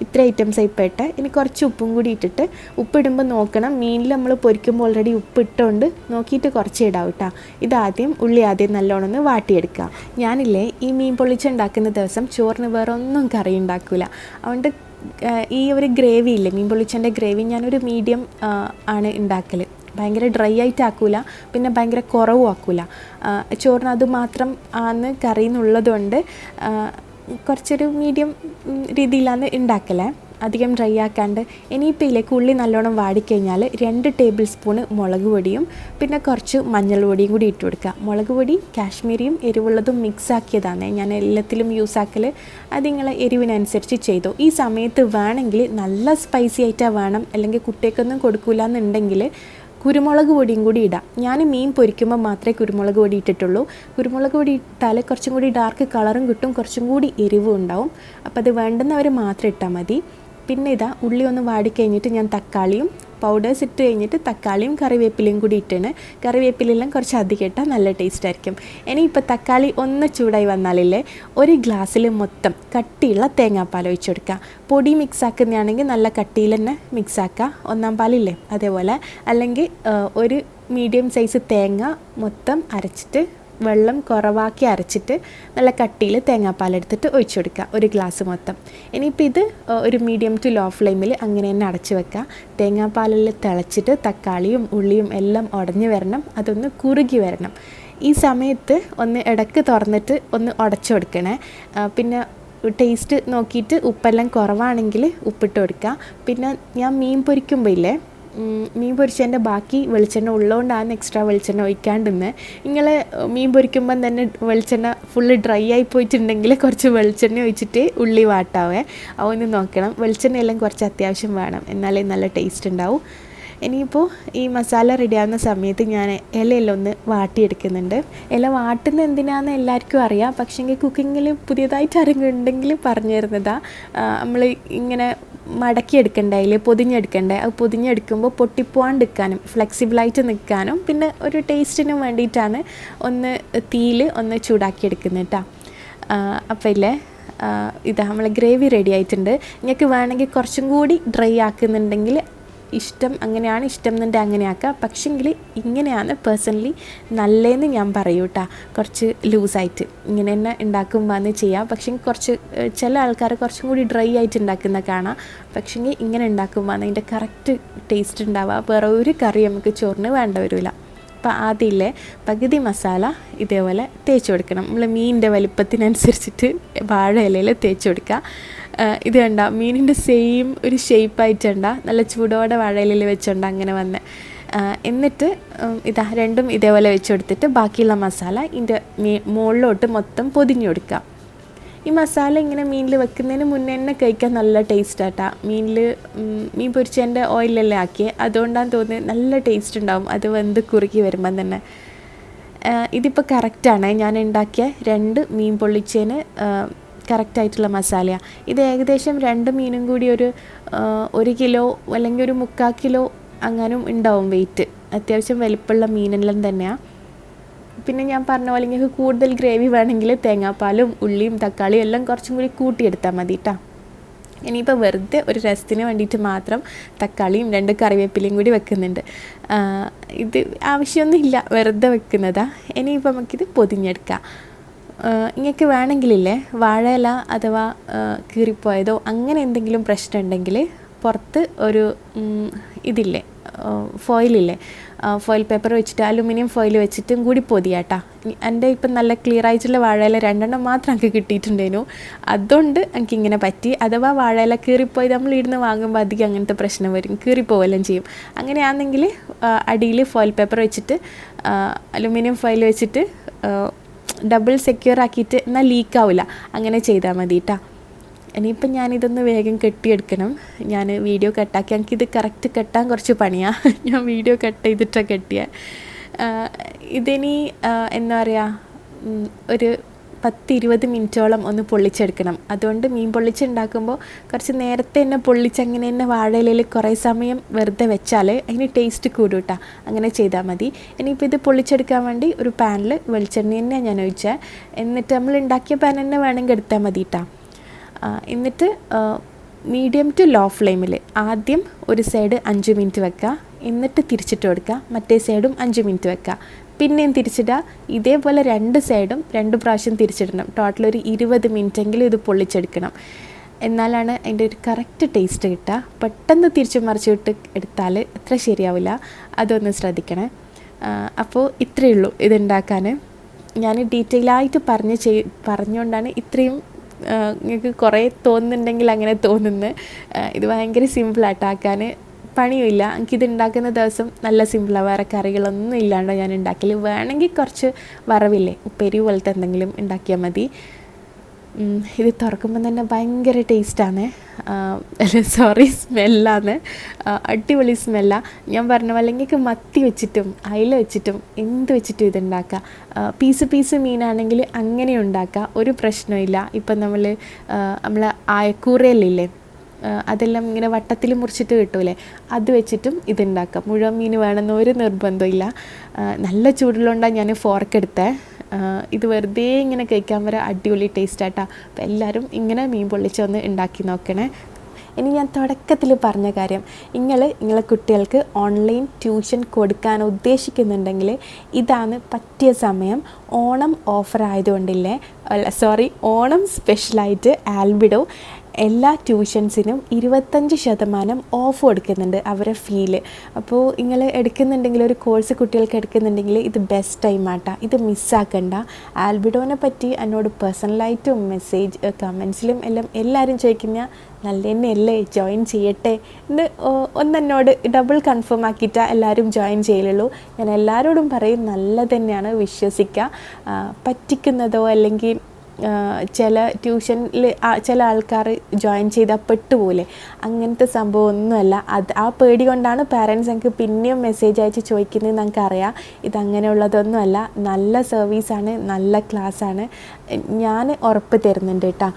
ഇത്ര ഐറ്റംസ് ഇപ്പോട്ടെ. ഇനി കുറച്ച് ഉപ്പും കൂടി ഇട്ടിട്ട്, ഉപ്പിടുമ്പോൾ നോക്കണം, മീനിൽ നമ്മൾ പൊരിക്കുമ്പോൾ ഓൾറെഡി ഉപ്പിട്ടുകൊണ്ട് നോക്കിയിട്ട് കുറച്ച് ഇടാവും കേട്ടോ. ഇതാദ്യം ഉള്ളി നല്ലോണം ഒന്ന് വാട്ടിയെടുക്കുക. ഞാനില്ലേ ഈ മീൻ പൊള്ളിച്ചുണ്ടാക്കുന്ന ദിവസം ചോറിന് വേറെ ഒന്നും കറി ഉണ്ടാക്കില്ല. അതുകൊണ്ട് ഈ ഒരു ഗ്രേവി ഇല്ലേ മീൻ പൊള്ളിച്ചൻ്റെ ഗ്രേവി ഞാനൊരു മീഡിയം ആണ് ഉണ്ടാക്കൽ. ഭയങ്കര ഡ്രൈ ആയിട്ട് ആക്കൂല, പിന്നെ ഭയങ്കര കുറവും ആക്കൂല. ചോറിന് അത് മാത്രം ആണ് കറി എന്നുള്ളത് കൊണ്ട് കുറച്ചൊരു മീഡിയം രീതിയിലാണ് ഉണ്ടാക്കലേ, അധികം ഡ്രൈ ആക്കാണ്ട്. ഇനിയിപ്പോൾ ഇതിലേക്ക് ഉള്ളി നല്ലോണം വാടിക്കഴിഞ്ഞാൽ 2 ടേബിൾ സ്പൂണ് മുളക് പൊടിയും പിന്നെ കുറച്ച് മഞ്ഞൾ പൊടിയും കൂടി ഇട്ട് കൊടുക്കുക. മുളക് പൊടി കാശ്മീരിയും എരിവുള്ളതും മിക്സ് ആക്കിയതാണ് ഞാൻ എല്ലാത്തിലും യൂസ് ആക്കൽ. അത് നിങ്ങളെ എരിവിനനുസരിച്ച് ചെയ്തോ. ഈ സമയത്ത് വേണമെങ്കിൽ നല്ല സ്പൈസി ആയിട്ടാണ് വേണം, അല്ലെങ്കിൽ കുട്ടികൾക്കൊന്നും കൊടുക്കില്ല എന്നുണ്ടെങ്കിൽ കുരുമുളക് പൊടിയും കൂടി ഇടാം. ഞാൻ മീൻ പൊരിക്കുമ്പോൾ മാത്രമേ കുരുമുളക് പൊടി ഇട്ടിട്ടുള്ളൂ. കുരുമുളക് പൊടി ഇട്ടാൽ കുറച്ചും കൂടി ഡാർക്ക് കളറും കിട്ടും, കുറച്ചും കൂടി എരിവും ഉണ്ടാവും. അപ്പോൾ അത് വേണ്ടുന്നവർ മാത്രം ഇട്ടാൽ മതി. പിന്നെ ഇതാ ഉള്ളി ഒന്ന് വാടിക്കഴിഞ്ഞിട്ട് ഞാൻ തക്കാളിയും പൗഡേഴ്സ് ഇട്ട് കഴിഞ്ഞിട്ട് തക്കാളിയും കറിവേപ്പിലയും കൂടി ഇട്ടാണ്. കറിവേപ്പിലെല്ലാം കുറച്ച് അധികം ഇട്ടാൽ നല്ല ടേസ്റ്റ് ആയിരിക്കും. ഇനിയിപ്പോൾ തക്കാളി ഒന്ന് ചൂടായി വന്നാലില്ലേ ഒരു ഗ്ലാസ്സിൽ മൊത്തം കട്ടിയുള്ള തേങ്ങാപ്പാൽ ഒഴിച്ച് കൊടുക്കുക. പൊടി മിക്സ് ആക്കുന്നതാണെങ്കിൽ നല്ല കട്ടിയിൽ തന്നെ മിക്സ് ആക്കുക, 1/4 പാലില്ലേ അതേപോലെ. അല്ലെങ്കിൽ ഒരു മീഡിയം സൈസ് തേങ്ങ മൊത്തം അരച്ചിട്ട് വെള്ളം കുറവാക്കി അരച്ചിട്ട് നല്ല കട്ടിയിൽ തേങ്ങാപ്പാലെടുത്തിട്ട് ഒഴിച്ചു കൊടുക്കുക, ഒരു ഗ്ലാസ് മൊത്തം. ഇനിയിപ്പോൾ ഇത് ഒരു മീഡിയം ടു ലോ ഫ്ലെയിമിൽ അങ്ങനെ തന്നെ അടച്ച് വെക്കുക. തേങ്ങാപ്പാലിൽ തിളച്ചിട്ട് തക്കാളിയും ഉള്ളിയും എല്ലാം ഉടഞ്ഞ് വരണം, അതൊന്ന് കുറുകി വരണം. ഈ സമയത്ത് ഒന്ന് ഇടയ്ക്ക് തുറന്നിട്ട് ഒന്ന് ഉടച്ചു കൊടുക്കണേ. പിന്നെ ടേസ്റ്റ് നോക്കിയിട്ട് ഉപ്പെല്ലാം കുറവാണെങ്കിൽ ഉപ്പിട്ട് കൊടുക്കുക. പിന്നെ ഞാൻ മീൻ പൊരിക്കുമ്പോൾ ഇല്ലേ മീൻ പൊരിച്ചതിൻ്റെ ബാക്കി വെളിച്ചെണ്ണ ഉള്ളതുകൊണ്ടാണ് എക്സ്ട്രാ വെളിച്ചെണ്ണ ഒഴിക്കാണ്ടിന്ന്. നിങ്ങൾ മീൻ പൊരിക്കുമ്പം തന്നെ വെളിച്ചെണ്ണ ഫുള്ള് ഡ്രൈ ആയി പോയിട്ടുണ്ടെങ്കിൽ കുറച്ച് വെളിച്ചെണ്ണ ഒഴിച്ചിട്ട് ഉള്ളി വാട്ടാവേ. അതൊന്ന് നോക്കണം, വെളിച്ചെണ്ണയെല്ലാം കുറച്ച് അത്യാവശ്യം വേണം, എന്നാലേ നല്ല ടേസ്റ്റ് ഉണ്ടാവും. ഇനിയിപ്പോൾ ഈ മസാല റെഡിയാകുന്ന സമയത്ത് ഞാൻ ഇലയെല്ലാം ഒന്ന് വാട്ടിയെടുക്കുന്നുണ്ട്. ഇല വാട്ടുന്നത് എന്തിനാണെന്ന് എല്ലാവർക്കും അറിയാം, പക്ഷേങ്കിൽ കുക്കിങ്ങിൽ പുതിയതായിട്ട് ആരെങ്കിലും ഉണ്ടെങ്കിൽ പറഞ്ഞു തരുന്നതാണ്. നമ്മൾ ഇങ്ങനെ മടക്കിയെടുക്കണ്ടേ, അതിൽ പൊതിഞ്ഞെടുക്കണ്ടേ, അത് പൊതിഞ്ഞെടുക്കുമ്പോൾ പൊട്ടിപ്പോവാണ്ടിരിക്കാനും ഫ്ലെക്സിബിളായിട്ട് നിൽക്കാനും പിന്നെ ഒരു ടേസ്റ്റിനും വേണ്ടിയിട്ടാണ് ഒന്ന് തീയിൽ ഒന്ന് ചൂടാക്കിയെടുക്കുന്നത് കേട്ടോ. അപ്പോൾ ഇല്ലേ ഇതാ നമ്മളെ ഗ്രേവി റെഡി ആയിട്ടുണ്ട്. നിങ്ങൾക്ക് വേണമെങ്കിൽ കുറച്ചും കൂടി ഡ്രൈ ആക്കുന്നുണ്ടെങ്കിൽ അങ്ങനെയാണ് ഇഷ്ടം എന്നുണ്ടെങ്കിൽ അങ്ങനെ ആക്കുക. പക്ഷെങ്കിൽ ഇങ്ങനെയാണ് പേഴ്സണലി നല്ലതെന്ന് ഞാൻ പറയൂ കേട്ടോ. കുറച്ച് ലൂസായിട്ട് ഇങ്ങനെ തന്നെ ഉണ്ടാക്കുമ്പോൾ ചെയ്യാം. പക്ഷേ കുറച്ച് ചില ആൾക്കാർ കുറച്ചും കൂടി ഡ്രൈ ആയിട്ട് ഉണ്ടാക്കുന്ന കാണാം. പക്ഷെങ്കിൽ ഇങ്ങനെ ഉണ്ടാക്കുമ്പോൾ അതിൻ്റെ കറക്റ്റ് ടേസ്റ്റ് ഉണ്ടാവുക. വേറെ ഒരു കറി നമുക്ക് ചോറിന് വേണ്ട വരില്ല. അപ്പോൾ ആദ്യമില്ലേ പകുതി മസാല ഇതേപോലെ തേച്ച് കൊടുക്കണം. നമ്മൾ മീനിൻ്റെ വലിപ്പത്തിനനുസരിച്ചിട്ട് വാഴ ഇലയിൽ തേച്ച് കൊടുക്കുക. ഇത് കണ്ട മീനിൻ്റെ സെയിം ഒരു ഷേപ്പായിട്ടുണ്ട, നല്ല ചൂടോടെ വാഴ ഇലയിൽ വെച്ചുകൊണ്ട് അങ്ങനെ വന്ന്. എന്നിട്ട് ഇതാ രണ്ടും ഇതേപോലെ വെച്ച് കൊടുത്തിട്ട് ബാക്കിയുള്ള മസാല ഇതിൻ്റെ മുകളിലോട്ട് മൊത്തം പൊതിഞ്ഞു കൊടുക്കുക. ഈ മസാല ഇങ്ങനെ മീനിൽ വെക്കുന്നതിന് മുന്നേ തന്നെ കഴിക്കാൻ നല്ല ടേസ്റ്റാട്ടാ. മീൻ പൊരിച്ചതിൻ്റെ ഓയിലല്ലേ ആക്കിയത്, അതുകൊണ്ടാണ് തോന്നുന്നത് നല്ല ടേസ്റ്റ് ഉണ്ടാവും അത് വെന്ത് കുറുക്കി വരുമ്പം തന്നെ. ഇതിപ്പോൾ കറക്റ്റാണ് ഞാൻ ഉണ്ടാക്കിയ 2 മീൻ പൊള്ളിച്ചതിന് കറക്റ്റായിട്ടുള്ള മസാലയാണ് ഇത്. ഏകദേശം 2 മീനും കൂടി ഒരു 1 കിലോ അല്ലെങ്കിൽ ഒരു 3/4 കിലോ അങ്ങനും ഉണ്ടാവും വെയിറ്റ്. അത്യാവശ്യം വലിപ്പമുള്ള മീനെല്ലാം തന്നെയാണ്. പിന്നെ ഞാൻ പറഞ്ഞ പോലെ നിങ്ങൾക്ക് കൂടുതൽ ഗ്രേവി വേണമെങ്കിൽ തേങ്ങാപ്പാലും ഉള്ളിയും തക്കാളിയും എല്ലാം കുറച്ചും കൂടി കൂട്ടിയെടുത്താൽ മതി കേട്ടോ. ഇനിയിപ്പോൾ വെറുതെ ഒരു രസത്തിന് വേണ്ടിയിട്ട് മാത്രം തക്കാളിയും 2 കറിവേപ്പിലയും കൂടി വെക്കുന്നുണ്ട്. ഇത് ആവശ്യമൊന്നുമില്ല, വെറുതെ വെക്കുന്നതാണ്. ഇനിയിപ്പോൾ നമുക്കിത് പൊതിഞ്ഞെടുക്കാം. ഇങ്ങക്ക് വേണമെങ്കിലില്ലേ വാഴയില അഥവാ കീറിപ്പോയതോ അങ്ങനെ എന്തെങ്കിലും പ്രശ്നം ഉണ്ടെങ്കിൽ പുറത്ത് ഒരു ഇതില്ലേ ഫോയിലില്ലേ, ഫോയിൽ പേപ്പർ വെച്ചിട്ട് അലുമിനിയം ഫോയിൽ വെച്ചിട്ടും കൂടി പൊതിയാട്ടാ. എൻ്റെ ഇപ്പം നല്ല ക്ലിയർ ആയിട്ടുള്ള വാഴയില 2 മാത്രം എനിക്ക് കിട്ടിയിട്ടുണ്ടേനു. അതുകൊണ്ട് എനിക്കിങ്ങനെ പറ്റി. അഥവാ വാഴയില കീറിപ്പോയി നമ്മൾ ഇവിടുന്ന് വാങ്ങുമ്പോൾ അധികം അങ്ങനത്തെ പ്രശ്നം വരും, കീറിപ്പോവെല്ലാം ചെയ്യും. അങ്ങനെയാണെങ്കിൽ അടിയിൽ ഫോയിൽ പേപ്പർ വെച്ചിട്ട് അലുമിനിയം ഫോയിൽ വെച്ചിട്ട് ഡബിൾ സെക്യൂർ ആക്കിയിട്ട് എന്നാൽ ലീക്കാവില്ല, അങ്ങനെ ചെയ്താൽ മതി കേട്ടോ. ഇനിയിപ്പം ഞാനിതൊന്ന് വേഗം കെട്ടിയെടുക്കണം. ഞാൻ വീഡിയോ കട്ടാക്കി, എനിക്കിത് കറക്റ്റ് കെട്ടാൻ കുറച്ച് പണിയാണ്. ഞാൻ വീഡിയോ കട്ട് ചെയ്തിട്ടാണ് കെട്ടിയത്. ഇതിനി എന്താ പറയുക, ഒരു 10-20 മിനിറ്റോളം ഒന്ന് പൊള്ളിച്ചെടുക്കണം. അതുകൊണ്ട് മീൻ പൊള്ളിച്ചുണ്ടാക്കുമ്പോൾ കുറച്ച് നേരത്തെ തന്നെ പൊള്ളിച്ചങ്ങനെ തന്നെ വാഴയിലയിൽ കുറേ സമയം വെറുതെ വെച്ചാൽ അതിന് ടേസ്റ്റ് കൂടും കേട്ടോ. അങ്ങനെ ചെയ്താൽ മതി. ഇനിയിപ്പോൾ ഇത് പൊള്ളിച്ചെടുക്കാൻ വേണ്ടി ഒരു പാനിൽ വെളിച്ചെണ്ണ തന്നെ ഞാൻ ഒഴിച്ചത്. എന്നിട്ട് നമ്മൾ ഉണ്ടാക്കിയ പാൻ തന്നെ വേണമെങ്കിൽ എടുത്താൽ മതി കേട്ടോ. എന്നിട്ട് മീഡിയം ടു ലോ ഫ്ലെയിമിൽ ആദ്യം ഒരു സൈഡ് 5 മിനിറ്റ് വെക്കുക, എന്നിട്ട് തിരിച്ചിട്ട് കൊടുക്കുക, മറ്റേ സൈഡും 5 മിനിറ്റ് വെക്കുക, പിന്നെയും തിരിച്ചിടുക. ഇതേപോലെ 2 സൈഡും 2 പ്രാവശ്യം തിരിച്ചിടണം. ടോട്ടൽ ഒരു 20 മിനിറ്റെങ്കിലും ഇത് പൊള്ളിച്ചെടുക്കണം. എന്നാലാണ് അതിൻ്റെ ഒരു കറക്റ്റ് ടേസ്റ്റ് കിട്ടുക. പെട്ടെന്ന് തിരിച്ചു മറിച്ചിട്ട് എടുത്താൽ അത്ര ശരിയാവില്ല, അതൊന്ന് ശ്രദ്ധിക്കണേ. അപ്പോൾ ഇത്രയേ ഉള്ളൂ ഇതുണ്ടാക്കാൻ. ഞാൻ ഡീറ്റെയിലായിട്ട് പറഞ്ഞുകൊണ്ടാണ് ഇത്രയും നിങ്ങൾക്ക് കുറേ തോന്നുന്നുണ്ടെങ്കിൽ അങ്ങനെ തോന്നുന്നു. ഇത് ഭയങ്കര സിമ്പിളായിട്ട് ആക്കാൻ, പണിയുമില്ല. എനിക്കിത് ഉണ്ടാക്കുന്ന ദിവസം നല്ല സിമ്പിളാണ്. വേറെ കറികളൊന്നും ഇല്ലാണ്ട് ഞാൻ ഉണ്ടാക്കില്ല. വേണമെങ്കിൽ കുറച്ച് വറവില്ലേ, ഉപ്പേരി പോലത്തെ എന്തെങ്കിലും ഉണ്ടാക്കിയാൽ മതി. ഇത് തുറക്കുമ്പോൾ തന്നെ ഭയങ്കര ടേസ്റ്റാണ്. സോറി, സ്മെല്ലാണ്, അടിപൊളി സ്മെല്ലാണ്. ഞാൻ പറഞ്ഞ പോലെ നിങ്ങൾക്ക് മത്തി വെച്ചിട്ടും അയില വെച്ചിട്ടും എന്ത് വെച്ചിട്ടും ഇതുണ്ടാക്കാം. പീസ് മീനാണെങ്കിൽ അങ്ങനെ ഉണ്ടാക്കാം, ഒരു പ്രശ്നമില്ല. ഇപ്പം നമ്മൾ ആയക്കൂറയിലില്ലേ, അതെല്ലാം ഇങ്ങനെ വട്ടത്തിൽ മുറിച്ചിട്ട് കിട്ടൂലേ, അത് വെച്ചിട്ടും ഇതുണ്ടാക്കാം. മുഴുവൻ മീൻ വേണമെന്ന് ഒരു നിർബന്ധമില്ല. നല്ല ചൂടുള്ളതുകൊണ്ടാണ് ഞാൻ ഫോർക്ക് എടുത്തത്. ഇത് വെറുതെ ഇങ്ങനെ കഴിക്കാൻ വരെ അടിപൊളി ടേസ്റ്റായിട്ടാണ്. അപ്പോൾ എല്ലാവരും മീൻ പൊള്ളിച്ചൊന്ന് ഉണ്ടാക്കി നോക്കണേ. ഇനി ഞാൻ തുടക്കത്തിൽ പറഞ്ഞ കാര്യം, നിങ്ങളെ കുട്ടികൾക്ക് ഓൺലൈൻ ട്യൂഷൻ കൊടുക്കാൻ ഉദ്ദേശിക്കുന്നുണ്ടെങ്കിൽ ഇതാണ് പറ്റിയ സമയം. ഓണം ഓഫർ ആയതുകൊണ്ടില്ലേ, ഓണം സ്പെഷ്യലായിട്ട് ആൽബിഡോ എല്ലാ ട്യൂഷൻസിനും 25% ഓഫ് കൊടുക്കുന്നുണ്ട് അവരെ ഫീല്. അപ്പോൾ നിങ്ങൾ എടുക്കുന്നുണ്ടെങ്കിൽ, ഒരു കോഴ്സ് കുട്ടികൾക്ക് എടുക്കുന്നുണ്ടെങ്കിൽ ഇത് ബെസ്റ്റ് ടൈമാട്ടാ, ഇത് മിസ്സാക്കണ്ട. ആൽബിഡോനെ പറ്റി എന്നോട് പേഴ്സണലായിട്ടും മെസ്സേജ് കമൻസിലും എല്ലാം എല്ലാവരും ചോദിക്കുന്ന നല്ല തന്നെയല്ലേ, ജോയിൻ ചെയ്യട്ടെ എന്ന് ഒന്നെന്നോട് ഡബിൾ കൺഫേം ആക്കിയിട്ടാണ് എല്ലാവരും ജോയിൻ ചെയ്യലുള്ളൂ. ഞാൻ എല്ലാവരോടും പറയും നല്ലത് തന്നെയാണ്, വിശ്വസിക്കുക. പറ്റിക്കുന്നതോ അല്ലെങ്കിൽ ചില ട്യൂഷനിൽ ചില ആൾക്കാർ ജോയിൻ ചെയ്താൽ പെട്ടുപോലെ, അങ്ങനത്തെ സംഭവമൊന്നുമല്ല. ആ പേടി കൊണ്ടാണ് പാരൻസ് എനിക്ക് പിന്നെയും മെസ്സേജ് അയച്ച് ചോദിക്കുന്നത്. ഞങ്ങൾക്കറിയാം ഇതങ്ങനെയുള്ളതൊന്നുമല്ല. നല്ല സർവീസാണ്, നല്ല ക്ലാസ്സാണ്, ഞാൻ ഉറപ്പ് തരുന്നുണ്ട് കേട്ടോ.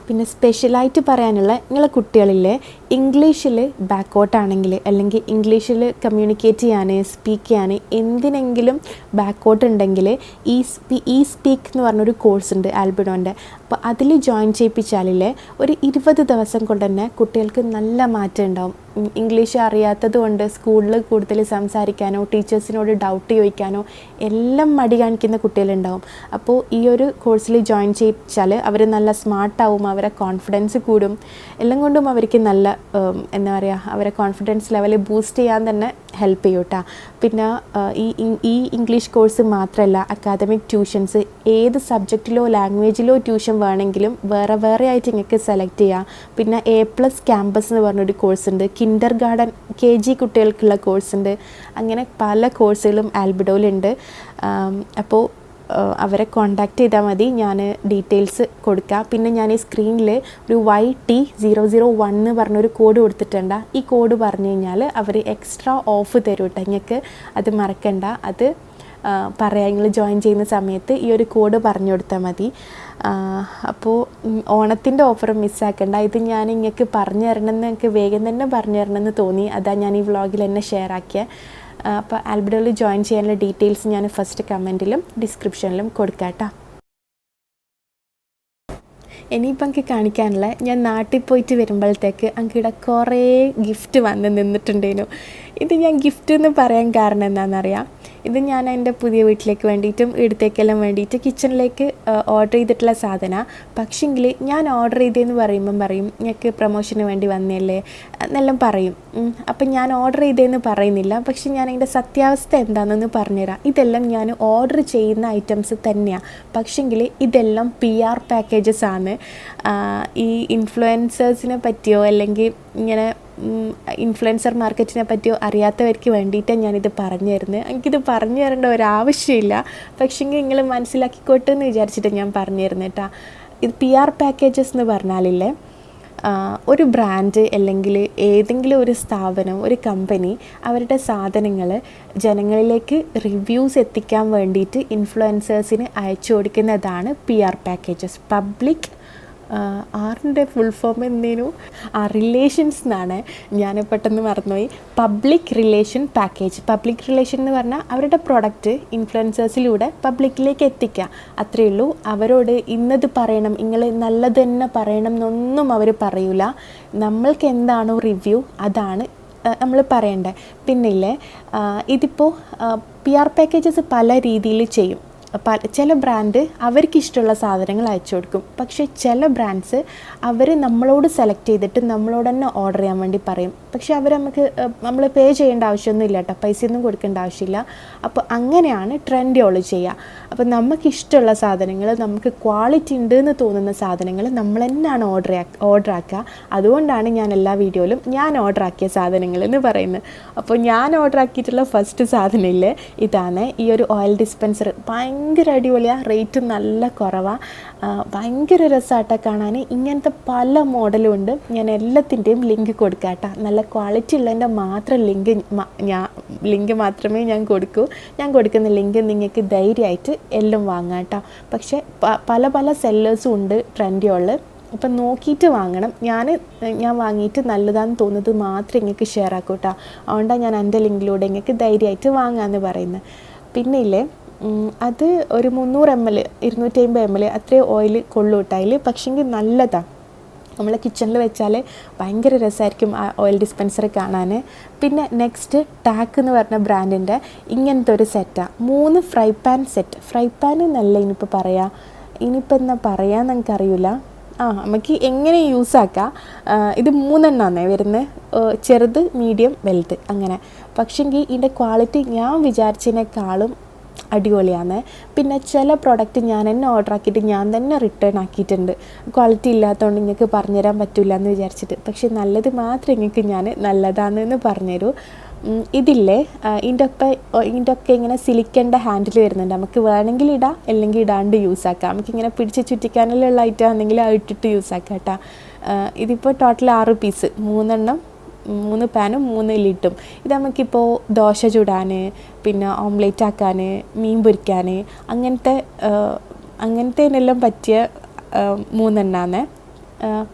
പിന്നെ സ്പെഷ്യലായിട്ട് പറയാനുള്ള, നിങ്ങളെ കുട്ടികളിലെ ഇംഗ്ലീഷിൽ ബാക്കോട്ടാണെങ്കിൽ അല്ലെങ്കിൽ ഇംഗ്ലീഷിൽ കമ്മ്യൂണിക്കേറ്റ് ചെയ്യാൻ, സ്പീക്ക് ചെയ്യാൻ എന്തിനെങ്കിലും ബാക്കോട്ട് ഉണ്ടെങ്കിൽ ഈ സ്പീക്ക് എന്ന് പറഞ്ഞൊരു കോഴ്സ് ഉണ്ട് ആൽബിഡോൻ്റെ. അപ്പോൾ അതിൽ ജോയിൻ ചെയ്യിപ്പിച്ചാലില്ലേ ഒരു 20 ദിവസം കൊണ്ട് തന്നെ കുട്ടികൾക്ക് നല്ല മാറ്റം ഉണ്ടാവും. ഇംഗ്ലീഷ് അറിയാത്തത് കൊണ്ട് സ്കൂളിൽ കൂടുതൽ സംസാരിക്കാനോ ടീച്ചേഴ്സിനോട് ഡൗട്ട് ചോദിക്കാനോ എല്ലാം മടി കാണിക്കുന്ന കുട്ടികളുണ്ടാവും. അപ്പോൾ ഈ ഒരു കോഴ്സിൽ ജോയിൻ ചെയ്യിച്ചാൽ അവർ നല്ല സ്മാർട്ടാവും, അവരെ കോൺഫിഡൻസ് കൂടും, എല്ലാം കൊണ്ടും അവർക്ക് നല്ല എന്താ പറയുക, അവരെ കോൺഫിഡൻസ് ലെവൽ ബൂസ്റ്റ് ചെയ്യാൻ തന്നെ ഹെൽപ്പ് ചെയ്യും കേട്ടോ. പിന്നെ ഈ ഇംഗ്ലീഷ് കോഴ്സ് മാത്രമല്ല, അക്കാദമിക് ട്യൂഷൻസ് ഏത് സബ്ജക്റ്റിലോ ലാംഗ്വേജിലോ ട്യൂഷൻ വേണമെങ്കിലും വേറെ ആയിട്ട് നിങ്ങൾക്ക് സെലക്ട് ചെയ്യാം. പിന്നെ A+ ക്യാമ്പസ് എന്ന് പറഞ്ഞൊരു കോഴ്സ് ഉണ്ട്, കിൻഡർ ഗാർഡൻ KG കുട്ടികൾക്കുള്ള കോഴ്സ് ഉണ്ട്. അങ്ങനെ പല കോഴ്സുകളും ആൽബിഡോയിലുണ്ട്. അപ്പോൾ അവരെ കോണ്ടാക്ട് ചെയ്താൽ മതി, ഞാൻ ഡീറ്റെയിൽസ് കൊടുക്കാം. പിന്നെ ഞാൻ ഈ സ്ക്രീനിൽ ഒരു YT001 എന്ന് പറഞ്ഞൊരു കോഡ് കൊടുത്തിട്ടുണ്ട്. ഈ കോഡ് പറഞ്ഞു കഴിഞ്ഞാൽ അവർ എക്സ്ട്രാ ഓഫ് തരും കേട്ടോ. നിങ്ങൾക്ക് അത് മറക്കണ്ട, അത് പറയാം. നിങ്ങൾ ജോയിൻ ചെയ്യുന്ന സമയത്ത് ഈ ഒരു കോഡ് പറഞ്ഞു കൊടുത്താൽ മതി. അപ്പോൾ ഓണത്തിൻ്റെ ഓഫർ മിസ്സാക്കണ്ട. ഇത് ഞാൻ നിങ്ങൾക്ക് പറഞ്ഞു തരണമെന്ന്, എനിക്ക് വേഗം തന്നെ പറഞ്ഞു തരണമെന്ന് തോന്നി, അതാ ഞാൻ ഈ വ്ളോഗിൽ തന്നെ ഷെയർ ആക്കിയത്. അപ്പോൾ ആൽബിഡോയിൽ ജോയിൻ ചെയ്യാനുള്ള ഡീറ്റെയിൽസ് ഞാൻ ഫസ്റ്റ് കമൻറ്റിലും ഡിസ്ക്രിപ്ഷനിലും കൊടുക്കാം കേട്ടോ. ഇനിയിപ്പം എനിക്ക് കാണിക്കാനുള്ള ഞാൻ നാട്ടിൽ പോയിട്ട് വരുമ്പോഴത്തേക്ക് എനിക്കിവിടെ കുറേ ഗിഫ്റ്റ് വന്ന് നിന്നിട്ടുണ്ടേനു. ഇത് ഞാൻ ഗിഫ്റ്റ് എന്ന് പറയാൻ കാരണം എന്താണെന്നറിയാം, ഇത് ഞാൻ എൻ്റെ പുതിയ വീട്ടിലേക്ക് വേണ്ടിയിട്ടും ഇടത്തേക്കെല്ലാം വേണ്ടിയിട്ട് കിച്ചണിലേക്ക് ഓർഡർ ചെയ്തിട്ടുള്ള സാധനമാണ്. പക്ഷെങ്കിൽ ഞാൻ ഓർഡർ ചെയ്തതെന്ന് പറയുമ്പം പറയും ഞങ്ങൾക്ക് പ്രൊമോഷന് വേണ്ടി വന്നല്ലേ എന്നെല്ലാം പറയും. അപ്പം ഞാൻ ഓർഡർ ചെയ്തതെന്ന് പറയുന്നില്ല, പക്ഷെ ഞാൻ അതിൻ്റെ സത്യാവസ്ഥ എന്താണെന്ന് പറഞ്ഞുതരാം. ഇതെല്ലാം ഞാൻ ഓർഡർ ചെയ്യുന്ന ഐറ്റംസ് തന്നെയാണ്, പക്ഷെങ്കിൽ ഇതെല്ലാം PR പാക്കേജസ് ആണ്. ഈ ഇൻഫ്ലുവൻസേഴ്സിനെ പറ്റിയോ അല്ലെങ്കിൽ ഇങ്ങനെ ഇൻഫ്ലുവൻസർ മാർക്കറ്റിനെ പറ്റിയോ അറിയാത്തവർക്ക് വേണ്ടിയിട്ടാണ് ഞാനിത് പറഞ്ഞു തരുന്നത്. എനിക്കിത് പറഞ്ഞു തരേണ്ട ഒരാവശ്യമില്ല, പക്ഷെങ്കിൽ നിങ്ങൾ മനസ്സിലാക്കിക്കോട്ടെ എന്ന് വിചാരിച്ചിട്ട് ഞാൻ പറഞ്ഞു തരുന്നത് കേട്ടോ. ഇത് PR പാക്കേജസ് എന്ന് പറഞ്ഞാലില്ലേ, ഒരു ബ്രാൻഡ് അല്ലെങ്കിൽ ഏതെങ്കിലും ഒരു സ്ഥാപനം, ഒരു കമ്പനി അവരുടെ സാധനങ്ങൾ ജനങ്ങളിലേക്ക് റിവ്യൂസ് എത്തിക്കാൻ വേണ്ടിയിട്ട് ഇൻഫ്ലുവൻസേഴ്സിന് അയച്ചു കൊടുക്കുന്നതാണ് PR പാക്കേജസ്. പബ്ലിക് ആറിൻ്റെ ഫുൾ ഫോം എന്തേനു, റിലേഷൻസ് എന്നാണ്, ഞാൻ പെട്ടെന്ന് മറന്നുപോയി. Public relation package. Public relation എന്ന് പറഞ്ഞാൽ അവരുടെ പ്രൊഡക്റ്റ് ഇൻഫ്ലുവൻസേഴ്സിലൂടെ പബ്ലിക്കിലേക്ക് എത്തിക്കുക, അത്രയേ ഉള്ളൂ. അവരോട് ഇന്നത് പറയണം, നിങ്ങൾ നല്ലത് തന്നെ പറയണം എന്നൊന്നും അവർ പറയൂല. നമ്മൾക്ക് എന്താണോ റിവ്യൂ അതാണ് നമ്മൾ പറയേണ്ടത്. പിന്നില്ലേ, ഇതിപ്പോൾ PR പാക്കേജസ് പല രീതിയിൽ ചെയ്യും. ചില ബ്രാൻഡ് അവർക്കിഷ്ടമുള്ള സാധനങ്ങൾ അയച്ചു കൊടുക്കും, പക്ഷേ ചില ബ്രാൻഡ്സ് അവർ നമ്മളോട് സെലക്ട് ചെയ്തിട്ട് നമ്മളോട് തന്നെ ഓർഡർ ചെയ്യാൻ വേണ്ടി പറയും. പക്ഷേ നമ്മൾ പേ ചെയ്യേണ്ട ആവശ്യമൊന്നും ഇല്ല കേട്ടോ, പൈസയൊന്നും കൊടുക്കേണ്ട ആവശ്യമില്ല. അപ്പോൾ അങ്ങനെയാണ് ട്രെൻഡ്യോൾ ചെയ്യുക. അപ്പോൾ നമുക്കിഷ്ടമുള്ള സാധനങ്ങൾ, നമുക്ക് ക്വാളിറ്റി ഉണ്ട് എന്ന് തോന്നുന്ന സാധനങ്ങൾ നമ്മൾ തന്നെയാണ് ഓർഡർ ആക്കുക. അതുകൊണ്ടാണ് ഞാൻ എല്ലാ വീഡിയോയിലും ഞാൻ ഓർഡർ ആക്കിയ സാധനങ്ങൾ എന്ന് പറയുന്നത്. അപ്പോൾ ഞാൻ ഓർഡർ ആക്കിയിട്ടുള്ള ഫസ്റ്റ് സാധനമില്ലേ ഇതാണ്, ഈ ഒരു ഓയിൽ ഡിസ്പെൻസർ. ഭയങ്കര അടിപൊളിയാണ്, റേറ്റ് നല്ല കുറവാണ്, ഭയങ്കര രസമായിട്ടാണ് കാണാൻ. ഇങ്ങനത്തെ പല മോഡലും ഉണ്ട്. ഞാൻ എല്ലാത്തിൻ്റെയും ലിങ്ക് കൊടുക്കാം കേട്ടോ. നല്ല ക്വാളിറ്റി ഉള്ളതിൻ്റെ മാത്രം ലിങ്ക് മാത്രമേ ഞാൻ കൊടുക്കൂ. ഞാൻ കൊടുക്കുന്ന ലിങ്ക് നിങ്ങൾക്ക് ധൈര്യമായിട്ട് എല്ലാം വാങ്ങാം കേട്ടോ. പക്ഷേ പല പല സെല്ലേഴ്സും ഉണ്ട് ട്രെൻഡ്യോളിൽ. അപ്പം നോക്കിയിട്ട് വാങ്ങണം. ഞാൻ വാങ്ങിയിട്ട് നല്ലതാണെന്ന് തോന്നുന്നത് മാത്രം നിങ്ങൾക്ക് ഷെയർ ആക്കും കേട്ടോ. അതുകൊണ്ടാണ് ഞാൻ എൻ്റെ ലിങ്കിലൂടെ നിങ്ങൾക്ക് ധൈര്യമായിട്ട് വാങ്ങാമെന്ന് പറയുന്നത്. പിന്നെ ഇല്ലേ, അത് ഒരു 300 ml 250 ml അത്രയും ഓയിൽ കൊള്ളൂട്ടായിൽ. പക്ഷെങ്കിൽ നല്ലതാണ്, നമ്മൾ കിച്ചണിൽ വെച്ചാൽ ഭയങ്കര രസമായിരിക്കും ആ ഓയിൽ ഡിസ്പെൻസർ കാണാൻ. പിന്നെ നെക്സ്റ്റ് ടാക്ക് എന്ന് പറഞ്ഞ ബ്രാൻഡിൻ്റെ ഇങ്ങനത്തെ ഒരു സെറ്റാണ്. 3 fry pan set. Fry pan എന്നല്ല ഇനിയിപ്പോൾ പറയാം, ഇനിയിപ്പോൾ എന്താ പറയാമെന്ന് എനിക്കറിയില്ല. നമുക്ക് എങ്ങനെ യൂസ് ആക്കാം. ഇത് 3 എണ്ണമാണേ വരുന്നത്, ചെറുത്, മീഡിയം, വലുത് അങ്ങനെ. പക്ഷെങ്കിൽ ഇതിൻ്റെ ക്വാളിറ്റി ഞാൻ വിചാരിച്ചതിനേക്കാളും അടിപൊളിയാണ്. പിന്നെ ചില പ്രോഡക്റ്റ് ഞാൻ തന്നെ ഓർഡർ ആക്കിയിട്ട് ഞാൻ തന്നെ റിട്ടേൺ ആക്കിയിട്ടുണ്ട്, ക്വാളിറ്റി ഇല്ലാത്തതുകൊണ്ട് നിങ്ങൾക്ക് പറഞ്ഞുതരാൻ പറ്റില്ല എന്ന് വിചാരിച്ചിട്ട്. പക്ഷെ നല്ലത് മാത്രം നിങ്ങൾക്ക് ഞാൻ നല്ലതാണെന്ന് പറഞ്ഞുതരൂ. ഇതില്ലേ, ഇതിൻ്റെ ഒക്കെ ഇങ്ങനെ സിലിക്കൻ്റെ ഹാൻഡിൽ വരുന്നുണ്ട്. നമുക്ക് വേണമെങ്കിൽ ഇടാം, അല്ലെങ്കിൽ ഇടാണ്ട് യൂസ് ആക്കാം. നമുക്കിങ്ങനെ പിടിച്ച് ചുറ്റിക്കാനുള്ള ഐറ്റം ആണെങ്കിൽ അത് ഇട്ടിട്ട് യൂസ് ആക്കാം കേട്ടോ. ഇതിപ്പോൾ ടോട്ടൽ 6 പീസ്, 3 എണ്ണം, 3 പാനും 3 ലിഡും. ഇത് നമുക്കിപ്പോൾ ദോശ ചുടാൻ, പിന്നെ ഓംലേറ്റ് ആക്കാൻ, മീൻ പൊരിക്കാൻ, അങ്ങനത്തേനെല്ലാം പറ്റിയ 3 എണ്ണമാണ്.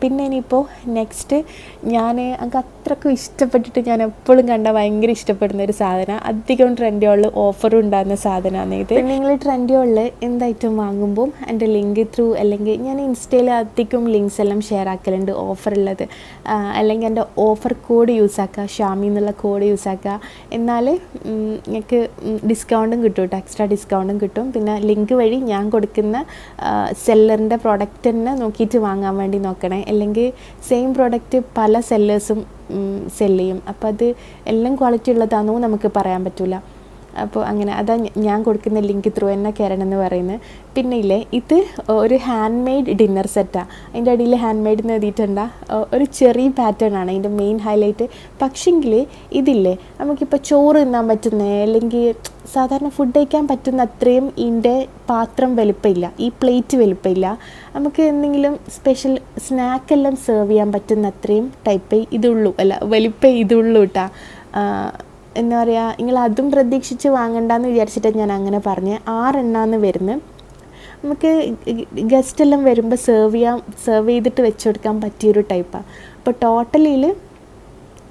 പിന്നെ ഇനിയിപ്പോൾ നെക്സ്റ്റ് എനിക്ക് അത്രക്കും ഇഷ്ടപ്പെട്ടിട്ട് ഞാൻ എപ്പോഴും കണ്ടാൽ ഭയങ്കര ഇഷ്ടപ്പെടുന്ന ഒരു സാധനം, അധികം ട്രെൻഡ്യോളിൽ ഓഫറും ഉണ്ടാകുന്ന സാധനമാണ് ഇത്. നിങ്ങൾ ട്രെൻഡ്യോളിൽ എന്ത് ഐറ്റം വാങ്ങുമ്പോൾ എൻ്റെ ലിങ്ക് ത്രൂ, അല്ലെങ്കിൽ ഞാൻ ഇൻസ്റ്റയിൽ അധികം ലിങ്ക്സ് എല്ലാം ഷെയർ ആക്കലുണ്ട് ഓഫറുള്ളത്, അല്ലെങ്കിൽ എൻ്റെ ഓഫർ കോഡ് യൂസ് ആക്കുക, ഷാമി എന്നുള്ള കോഡ് യൂസ് ആക്കുക. എന്നാൽ നിങ്ങൾക്ക് ഡിസ്കൗണ്ടും കിട്ടും കേട്ടോ, എക്സ്ട്രാ ഡിസ്കൗണ്ടും കിട്ടും. പിന്നെ ലിങ്ക് വഴി ഞാൻ കൊടുക്കുന്ന സെല്ലറിൻ്റെ പ്രോഡക്റ്റ് തന്നെ നോക്കിയിട്ട് വാങ്ങാൻ വേണ്ടി നോക്കണേ, അല്ലെങ്കിൽ സെയിം പ്രോഡക്റ്റ് പല സെല്ലേഴ്സും സെല്ല് ചെയ്യും. അപ്പോൾ അത് എല്ലാം ക്വാളിറ്റി ഉള്ളതാണെന്നോ നമുക്ക് പറയാൻ പറ്റില്ല. അപ്പോൾ അങ്ങനെ അതാ ഞാൻ കൊടുക്കുന്ന ലിങ്ക് ത്രൂ എന്നെ കയറണം എന്ന് പറയുന്നത്. പിന്നെ ഇല്ലേ, ഇത് ഒരു ഹാൻഡ് മെയ്ഡ് ഡിന്നർ സെറ്റാണ്. അതിൻ്റെ അടിയിൽ ഹാൻഡ് മെയ്ഡ് എന്ന് എഴുതിയിട്ടുണ്ടാ, ഒരു ചെറിയ പാറ്റേൺ ആണ് അതിൻ്റെ മെയിൻ ഹൈലൈറ്റ്. പക്ഷെങ്കിൽ ഇതില്ലേ, നമുക്കിപ്പോൾ ചോറ് തിന്നാൻ പറ്റുന്ന, അല്ലെങ്കിൽ സാധാരണ ഫുഡ് കഴിക്കാൻ പറ്റുന്ന അത്രയും ഇതിൻ്റെ പാത്രം വലുപ്പമില്ല, ഈ പ്ലേറ്റ് വലുപ്പമില്ല. നമുക്ക് എന്തെങ്കിലും സ്പെഷ്യൽ സ്നാക്കെല്ലാം സെർവ് ചെയ്യാൻ പറ്റുന്ന അത്രയും ടൈപ്പേ ഇതുള്ളൂ, വലിപ്പേ ഇതുള്ളൂ കേട്ടോ. എന്താ പറയുക, നിങ്ങൾ അതും പ്രതീക്ഷിച്ച് വാങ്ങണ്ടെന്ന് വിചാരിച്ചിട്ട് ഞാൻ അങ്ങനെ പറഞ്ഞ്. 6 എണ്ണാന്ന് വരുന്നത്. നമുക്ക് ഗസ്റ്റെല്ലാം വരുമ്പോൾ സെർവ് ചെയ്തിട്ട് വെച്ച് കൊടുക്കാൻ പറ്റിയൊരു ടൈപ്പാണ്. അപ്പോൾ ടോട്ടലിൽ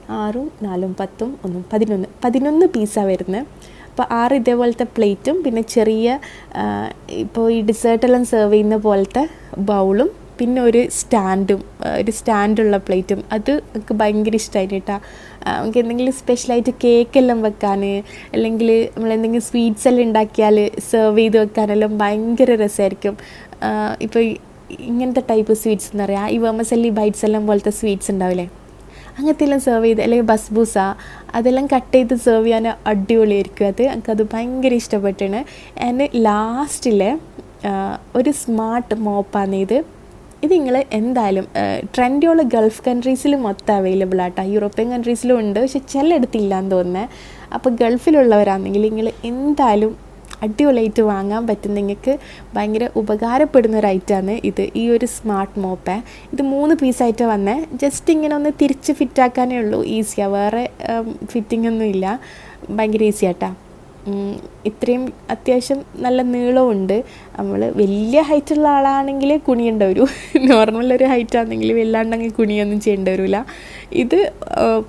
6ഉം 4ഉം 10ഉം 1 11 പീസാണ് വരുന്നത്. അപ്പോൾ 6 ഇതേപോലത്തെ പ്ലേറ്റും പിന്നെ ചെറിയ ഇപ്പോൾ ഈ ഡിസേർട്ടെല്ലാം സെർവ് ചെയ്യുന്ന പോലത്തെ ബൗളും പിന്നെ ഒരു സ്റ്റാൻഡുള്ള പ്ലേറ്റും അത് എനിക്ക് ഭയങ്കര ഇഷ്ടമായിട്ട് കേട്ടോ. നമുക്ക് എന്തെങ്കിലും സ്പെഷ്യലായിട്ട് കേക്കെല്ലാം വെക്കാൻ അല്ലെങ്കിൽ നമ്മളെന്തെങ്കിലും സ്വീറ്റ്സ് എല്ലാം ഉണ്ടാക്കിയാൽ സെർവ് ചെയ്ത് വെക്കാനെല്ലാം ഭയങ്കര രസമായിരിക്കും. ഇപ്പോൾ ഇങ്ങനത്തെ ടൈപ്പ് സ്വീറ്റ്സ് എന്ന് പറയാം, ഈ വെർമസെല്ലി ബൈറ്റ്സ് എല്ലാം പോലത്തെ സ്വീറ്റ്സ് ഉണ്ടാവില്ലേ, അങ്ങനത്തെ എല്ലാം സെർവ് ചെയ്ത്, അല്ലെങ്കിൽ ബസ്ബൂസ അതെല്ലാം കട്ട് ചെയ്ത് സെർവ് ചെയ്യാൻ അടിപൊളിയായിരിക്കും. എനിക്കത് ഭയങ്കര ഇഷ്ടപ്പെട്ടാണ്. ആൻഡ് ലാസ്റ്റിലെ ഒരു സ്മാർട്ട് മോപ്പാണ് ഇത് നിങ്ങൾ എന്തായാലും ട്രെൻഡുള്ള ഗൾഫ് കൺട്രീസിൽ മൊത്തം അവൈലബിൾ ആട്ടോ. യൂറോപ്യൻ കൺട്രീസിലും ഉണ്ട്, പക്ഷെ ചിലയിടത്തില്ലാന്ന് തോന്നുന്നത്. അപ്പോൾ ഗൾഫിലുള്ളവരാണെങ്കിൽ നിങ്ങൾ എന്തായാലും അടിപൊളിയായിട്ട് വാങ്ങാൻ പറ്റും, നിങ്ങൾക്ക് ഭയങ്കര ഉപകാരപ്പെടുന്ന ഒരു ഐറ്റമാണ് ഇത്. ഈ ഒരു സ്മാർട്ട് മോപ്പ് ഇത് 3 പീസായിട്ട് വന്നേ. ജസ്റ്റ് ഇങ്ങനെ ഒന്ന് തിരിച്ച് ഫിറ്റാക്കാനേ ഉള്ളൂ, ഈസിയാണ്, വേറെ ഫിറ്റിംഗ് ഒന്നും ഇല്ല, ഭയങ്കര ഈസി ആട്ടാ. ഇത്രയും അത്യാവശ്യം നല്ല നീളമുണ്ട്. നമ്മൾ വലിയ ഹൈറ്റുള്ള ആളാണെങ്കിൽ കുനിയേണ്ട വരും, നോർമലൊരു ഹൈറ്റ് ആണെങ്കിൽ വല്ലാണ്ടെങ്കിൽ കുനിയൊന്നും ചെയ്യേണ്ടി വരില്ല. ഇത്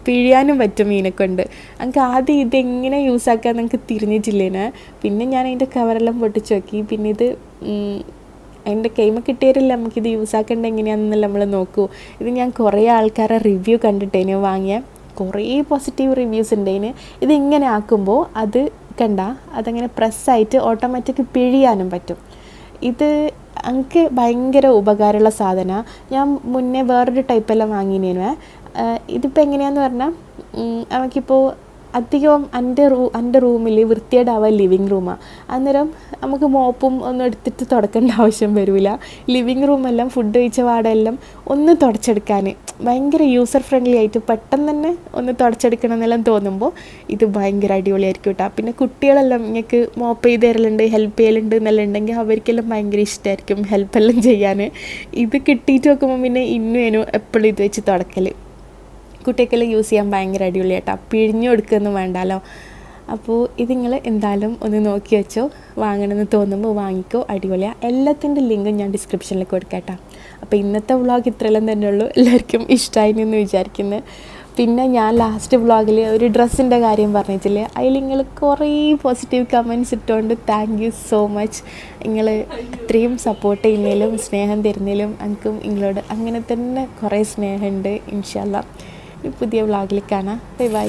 പിഴിയാനും പറ്റും മീനെക്കൊണ്ട്. എനിക്ക് ആദ്യം ഇതെങ്ങനെ യൂസാക്കാൻ എനിക്ക് തിരിഞ്ഞിട്ടില്ലേനെ, പിന്നെ ഞാൻ അതിൻ്റെ കവറെല്ലാം പൊട്ടിച്ച് നോക്കി. പിന്നെ ഇത് അതിൻ്റെ കൈമ കിട്ടിയവരില്ല നമുക്കിത് യൂസാക്കേണ്ടത് എങ്ങനെയാണെന്നല്ല നമ്മൾ നോക്കൂ. ഇത് ഞാൻ കുറേ ആൾക്കാരെ റിവ്യൂ കണ്ടിട്ടേനു വാങ്ങിയ, കുറേ പോസിറ്റീവ് റിവ്യൂസ് ഉണ്ടേന്. ഇതിങ്ങനെ ആക്കുമ്പോൾ അത് കണ്ട അതങ്ങനെ പ്രസ്സായിട്ട് ഓട്ടോമാറ്റിക് പിഴിയാനും പറ്റും. ഇത് എനിക്ക് ഭയങ്കര ഉപകാരമുള്ള സാധനമാണ്. ഞാൻ മുന്നേ വേറൊരു ടൈപ്പെല്ലാം വാങ്ങിനേനു. ഇതിപ്പോൾ എങ്ങനെയാണെന്ന് പറഞ്ഞാൽ നമുക്കിപ്പോൾ അധികം എൻ്റെ റൂമിൽ വൃത്തിയേടാവുക ലിവിങ് റൂമാണ്. അന്നേരം നമുക്ക് മോപ്പും ഒന്നും എടുത്തിട്ട് തുടക്കേണ്ട ആവശ്യം വരില്ല. ലിവിങ് റൂമെല്ലാം ഫുഡ് കഴിച്ച പാടെല്ലാം ഒന്ന് തുടച്ചെടുക്കാൻ ഭയങ്കര യൂസർ ഫ്രണ്ട്ലി ആയിട്ട് പെട്ടെന്ന് തന്നെ ഒന്ന് തുടച്ചെടുക്കണം എന്നെല്ലാം തോന്നുമ്പോൾ ഇത് ഭയങ്കര അടിപൊളിയായിരിക്കും കേട്ടോ. പിന്നെ കുട്ടികളെല്ലാം നിങ്ങൾക്ക് മോപ്പ് ചെയ്ത് തരലുണ്ട്, ഹെൽപ്പ് ചെയ്യലുണ്ട് എന്നെല്ലാം ഉണ്ടെങ്കിൽ അവർക്കെല്ലാം ഭയങ്കര ഇഷ്ടമായിരിക്കും ഹെൽപ്പെല്ലാം ചെയ്യാൻ. ഇത് കിട്ടിയിട്ട് നോക്കുമ്പോൾ പിന്നെ ഇന്നും എപ്പോഴും ഇത് വെച്ച് തുടക്കൽ കുട്ടികൾക്കെല്ലാം യൂസ് ചെയ്യാൻ ഭയങ്കര അടിപൊളിയായിട്ടാണ്, പിഴിഞ്ഞു കൊടുക്കുകയൊന്നും വേണ്ടല്ലോ. അപ്പോൾ ഇത് നിങ്ങൾ എന്തായാലും ഒന്ന് നോക്കി വെച്ചോ, വാങ്ങണമെന്ന് തോന്നുമ്പോൾ വാങ്ങിക്കോ, അടിപൊളിയാണ്. എല്ലാത്തിൻ്റെ ലിങ്കും ഞാൻ ഡിസ്ക്രിപ്ഷനിൽ കൊടുക്കാം കേട്ടോ. അപ്പോൾ ഇന്നത്തെ വ്ളോഗ് ഇത്രയെല്ലാം തന്നെയുള്ളൂ, എല്ലാവർക്കും ഇഷ്ടമായി എന്ന് വിചാരിക്കുന്നു. പിന്നെ ഞാൻ ലാസ്റ്റ് വ്ളോഗിൽ ഒരു ഡ്രസ്സിൻ്റെ കാര്യം പറഞ്ഞിട്ടില്ലേ, അതിൽ നിങ്ങൾ കുറേ പോസിറ്റീവ് കമൻറ്റ്സ് ഇട്ടുകൊണ്ട് താങ്ക് യു സോ മച്ച്. നിങ്ങൾ ഇത്രയും സപ്പോർട്ട് ചെയ്യുന്നതിലും സ്നേഹം തരുന്നതിലും എനിക്കും നിങ്ങളോട് അങ്ങനെ തന്നെ കുറേ സ്നേഹമുണ്ട്. ഇൻഷാ അല്ലാ പുതിയ വ്ളോഗിൽ കാണാം. Bye bye.